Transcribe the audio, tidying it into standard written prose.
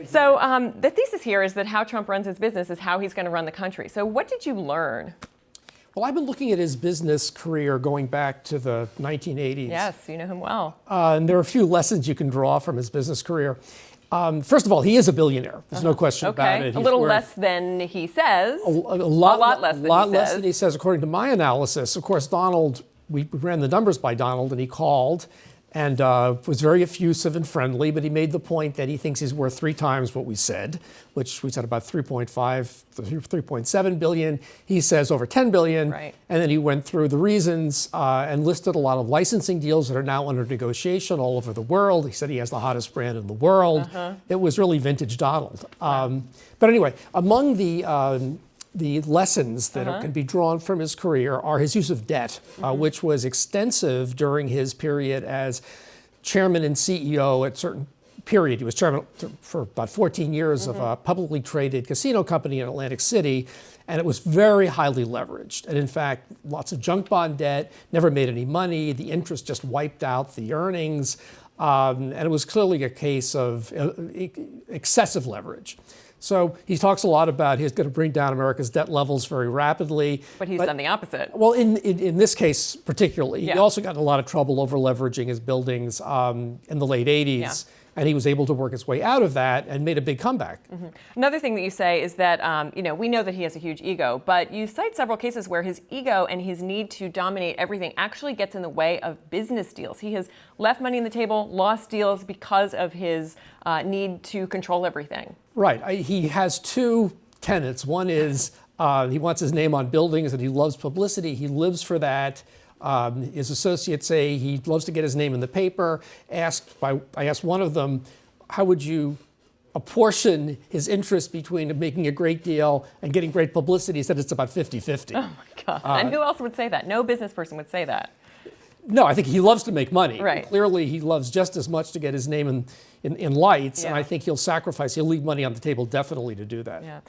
So the thesis here is that how Trump runs his business is how he's going to run the country. So what did you learn? Well, I've been looking at his business career going back to the 1980s. Yes, you know him well. And there are a few lessons you can draw from his business career. First of all, he is a billionaire. There's no question about it. A little less than he says. A lot less than he says, according to my analysis. Of course, Donald, we ran the numbers by Donald, and he called and was very effusive and friendly, but he made the point that he thinks he's worth 3 times what we said, which we said about 3.7 billion. He says over 10 billion. Right. And then he went through the reasons and listed a lot of licensing deals that are now under negotiation all over the world. He said he has the hottest brand in the world. It was really vintage Donald. But anyway, among the lessons that can be drawn from his career are his use of debt, which was extensive during his period as chairman and CEO at certain period. He was chairman for about 14 years of a publicly traded casino company in Atlantic City, and it was very highly leveraged. And in fact, lots of junk bond debt, never made any money. The interest just wiped out the earnings. And it was clearly a case of excessive leverage. So he talks a lot about he's going to bring down America's debt levels very rapidly. But he's done the opposite. Well, in this case particularly, he also got in a lot of trouble over leveraging his buildings in the late 80s. And he was able to work his way out of that and made a big comeback. Another thing that you say is that, we know that he has a huge ego, but you cite several cases where his ego and his need to dominate everything actually gets in the way of business deals. He has left money on the table, lost deals because of his need to control everything. Right. He has 2 tenets. One is he wants his name on buildings and he loves publicity. He lives for that. His associates say he loves to get his name in the paper. I asked one of them, how would you apportion his interest between making a great deal and getting great publicity? He said it's about 50-50. Oh my God. And who else would say that? No business person would say that. No, I think he loves to make money. Right. Clearly, he loves just as much to get his name in lights, and I think he'll leave money on the table definitely to do that. Yeah.